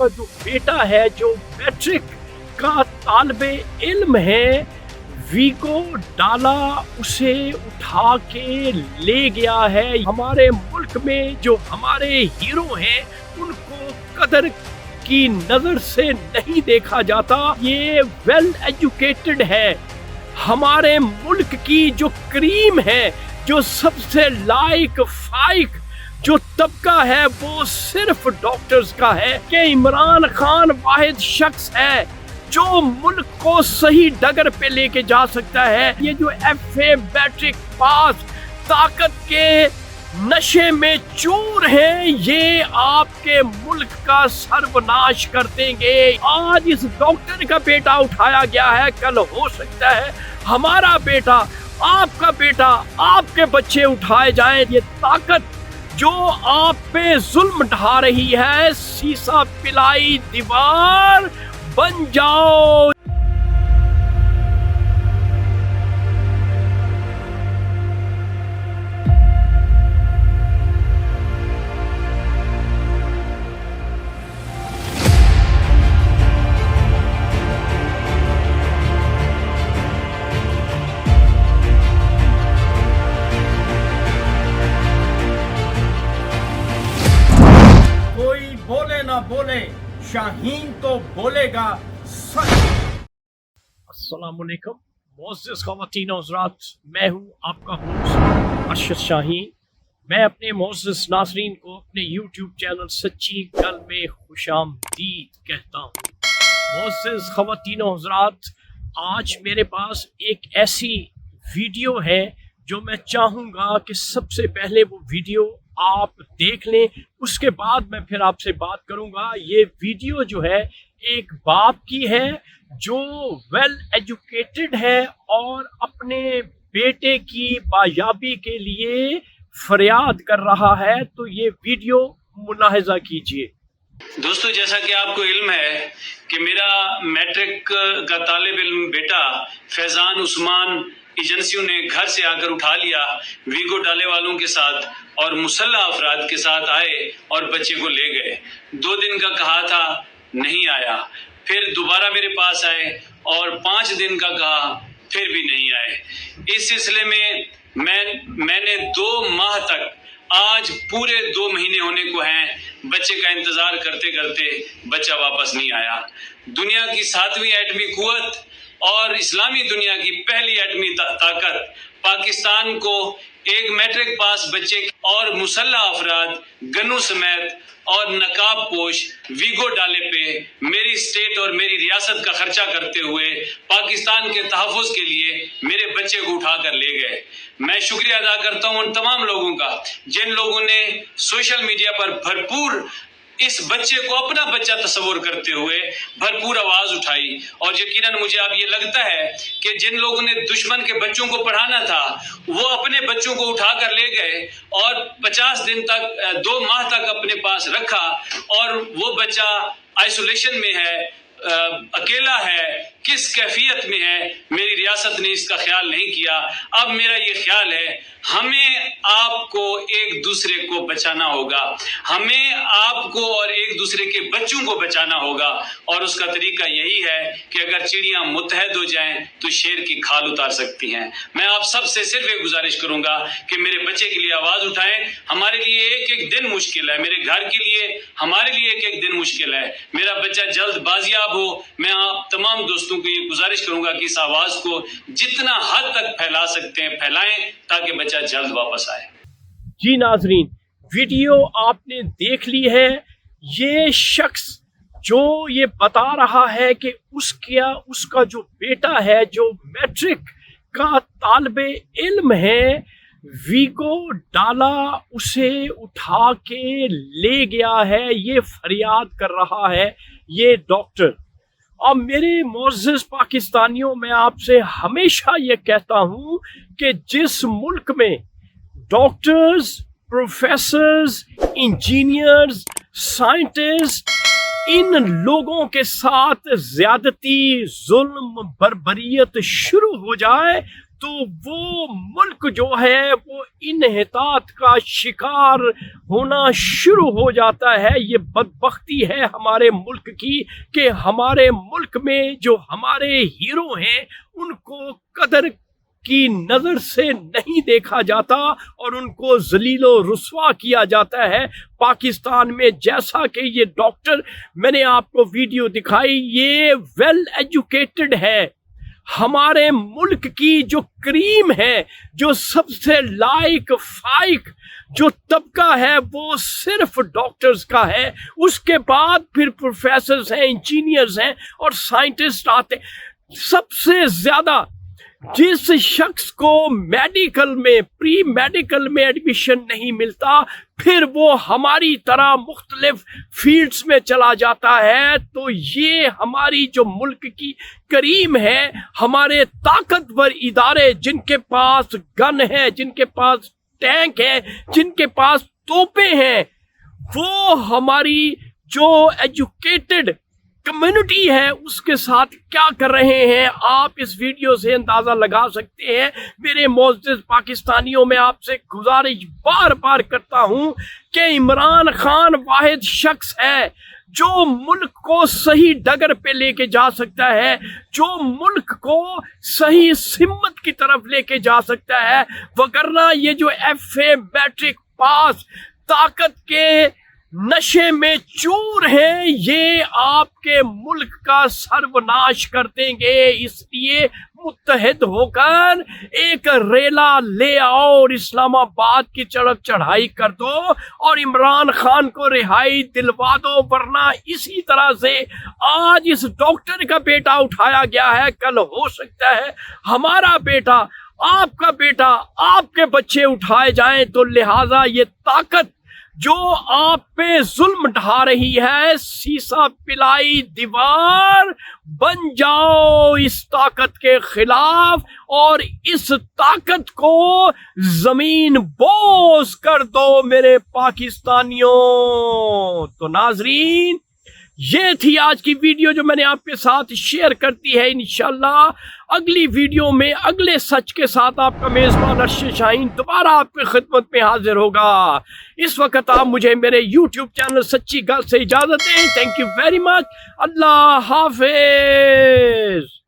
का जो बेटा है, जो मैट्रिक का तालिबे इल्म है, वीगो डाला उसे उठा के ले गया है। हमारे मुल्क में जो हमारे हीरो हैं उनको कदर की नजर से नहीं देखा जाता। ये वेल एजुकेटेड है। हमारे मुल्क की जो क्रीम है, जो सबसे लाइक फाइक जो तबका है, वो सिर्फ डॉक्टर्स का है कि इमरान खान वाहिद शख्स है जो मुल्क को सही डगर पे लेके जा सकता है। ये जो FA मैट्रिक पास ताकत के नशे में चूर हैं, ये आपके मुल्क का सर्वनाश कर देंगे। आज इस डॉक्टर का बेटा उठाया गया है, कल हो सकता है हमारा बेटा, आपका बेटा, आपके बच्चे उठाए जाएं। ये ताकत जो आप पे जुल्म ढा रही है, शीशा पिलाई दीवार बन जाओ। कोई बोले ना बोले, शाहीन तो बोलेगा सच। अस्सलामुअलैकुम मोअज़्ज़िज़ ख़वातीन और हज़रात, मैं हूँ आपका होस्ट अरशद शाहीन। मैं अपने मोअज़्ज़िज़ नाज़रीन को अपने YouTube चैनल सच्ची गल में खुशामदीद कहता हूँ। मोअज़्ज़िज़ ख़वातीन और हज़रात, आज मेरे पास एक ऐसी वीडियो है जो मैं चाहूँगा कि सबसे पहले वो वीडियो आप देख लें, उसके बाद मैं फिर आपसे बात करूँगा। ये वीडियो जो है एक बाप की है जो वेल एजुकेटेड है और अपने बेटे की बायाबी के लिए फरियाद कर रहा है। तो ये वीडियो मुलाहिजा कीजिए। दोस्तों, जैसा कि आपको इल्म है कि मेरा मैट्रिक का तालिब इल्म बेटा फैज़ान उस्मान एजेंसियों ने घर से आकर उठा लिया, वीगो डाले वालों के साथ और मुसल्लह अफराद के साथ आए और बच्चे को ले गए। 2 दिन का कहा था, नहीं आया। फिर दोबारा मेरे पास आए और 5 दिन का कहा, फिर भी नहीं आए। इस सिलसिले में मैंने 2 माह तक, आज पूरे 2 महीने होने को हैं, बच्चे का इंतजार करते करते बच्चा वापस नहीं आया। दुनिया की 7वीं एटमी कुव्वत और इस्लामी दुनिया की पहली एटमी ताकत पाकिस्तान को एक मैट्रिक पास बच्चे और मुसल्लह अफराद गन्नू समेत और नकाब पोश वीगो डाले पे मेरी स्टेट और मेरी रियासत का खर्चा करते हुए पाकिस्तान के तहफ़्फ़ुज़ के लिए मेरे बच्चे को उठा कर ले गए। मैं शुक्रिया अदा करता हूं उन तमाम लोगों का जिन लोगों ने सोशल मीडिया पर भरपूर इस बच्चे को अपना बच्चा तस्वुर करते हुए भरपूर आवाज उठाई। और यकीनन मुझे अब ये लगता है कि जिन लोगों ने दुश्मन के बच्चों को पढ़ाना था, वो अपने बच्चों को उठा कर ले गए और 50 दिन तक, 2 माह तक अपने पास रखा और वो बच्चा आइसोलेशन में है, अकेला है, किस कैफियत में है, मेरी रियासत ने इसका ख्याल नहीं किया। अब मेरा ये ख्याल है, हमें आपको एक दूसरे को बचाना होगा, हमें आपको और एक दूसरे के बच्चों को बचाना होगा। और उसका तरीका यही है कि अगर चिड़ियां मुत्तहद हो जाएं तो शेर की खाल उतार सकती हैं। मैं आप सबसे सिर्फ एक गुजारिश करूंगा कि मेरे बच्चे के लिए आवाज उठाएं। हमारे लिए एक एक दिन मुश्किल है, मेरे घर के लिए, हमारे लिए एक एक दिन मुश्किल है। मेरा बच्चा जल्द बाजियाब हो। मैं आप तमाम दोस्तों को ये गुजारिश करूंगा कि इस आवाज को जितना हद तक फैला सकते हैं फैलाएं, ताकि बच्चा जल्द वापस आए। जी नाजरीन, वीडियो आपने देख ली है। ये शख्स जो ये बता रहा है कि उसका जो बेटा है, जो मैट्रिक का तालिबे इल्म है, वीगो डाला उसे उठा के ले गया है, ये फरियाद कर रहा है ये डॉक्टर। और मेरे मोअज़्ज़िज़ पाकिस्तानियों, मैं आपसे हमेशा ये कहता हूँ कि जिस मुल्क में डॉक्टर्स, प्रोफेसर्स, इंजीनियर्स, साइंटिस्ट, इन लोगों के साथ ज्यादती, जुल्म, बर्बरियत शुरू हो जाए تو وہ ملک جو ہے وہ انحطاط کا شکار ہونا شروع ہو جاتا ہے۔ یہ بدبختی ہے ہمارے ملک کی کہ ہمارے ملک میں جو ہمارے ہیرو ہیں ان کو قدر کی نظر سے نہیں دیکھا جاتا اور ان کو ذلیل و رسوا کیا جاتا ہے۔ پاکستان میں جیسا کہ یہ ڈاکٹر میں نے آپ کو ویڈیو دکھائی، یہ ویل ایجوکیٹڈ ہے۔ ہمارے ملک کی جو کریم ہے، جو سب سے لائق فائق جو طبقہ ہے وہ صرف ڈاکٹرز کا ہے، اس کے بعد پھر پروفیسرز ہیں، انجینئرز ہیں اور سائنٹسٹ آتے۔ سب سے زیادہ جس شخص کو میڈیکل میں پری میڈیکل میں ایڈمیشن نہیں ملتا، پھر وہ ہماری طرح مختلف فیلڈز میں چلا جاتا ہے۔ تو یہ ہماری جو ملک کی کریم ہے، ہمارے طاقتور ادارے جن کے پاس گن ہے، جن کے پاس ٹینک ہے، جن کے پاس توپیں ہیں، وہ ہماری جو ایجوکیٹڈ کمیونٹی ہے اس کے ساتھ کیا کر رہے ہیں، آپ اس ویڈیو سے اندازہ لگا سکتے ہیں۔ میرے معزز پاکستانیوں، میں آپ سے گزارش بار بار کرتا ہوں کہ عمران خان واحد شخص ہے جو ملک کو صحیح ڈگر پہ لے کے جا سکتا ہے، جو ملک کو صحیح سمت کی طرف لے کے جا سکتا ہے، وگرنہ یہ جو ایف اے میٹرک پاس طاقت کے نشے میں چور ہیں، یہ آپ کے ملک کا سروناش کر دیں گے۔ اس لیے متحد ہو کر ایک ریلا لے آؤ اور اسلام آباد کی طرف چڑھائی کر دو اور عمران خان کو رہائی دلوا دو، ورنہ اسی طرح سے آج اس ڈاکٹر کا بیٹا اٹھایا گیا ہے، کل ہو سکتا ہے ہمارا بیٹا، آپ کا بیٹا، آپ کے بچے اٹھائے جائیں۔ تو لہٰذا یہ طاقت جو آپ پہ ظلم ڈھا رہی ہے، سیسا پلائی دیوار بن جاؤ اس طاقت کے خلاف اور اس طاقت کو زمین بوس کر دو میرے پاکستانیوں۔ تو ناظرین، یہ تھی آج کی ویڈیو جو میں نے آپ کے ساتھ شیئر کرتی ہے۔ انشاءاللہ اگلی ویڈیو میں اگلے سچ کے ساتھ آپ کا میزبان ارشد شاہین دوبارہ آپ کی خدمت میں حاضر ہوگا۔ اس وقت آپ مجھے میرے یوٹیوب چینل سچی گل سے اجازت دیں۔ Thank you very much. اللہ حافظ۔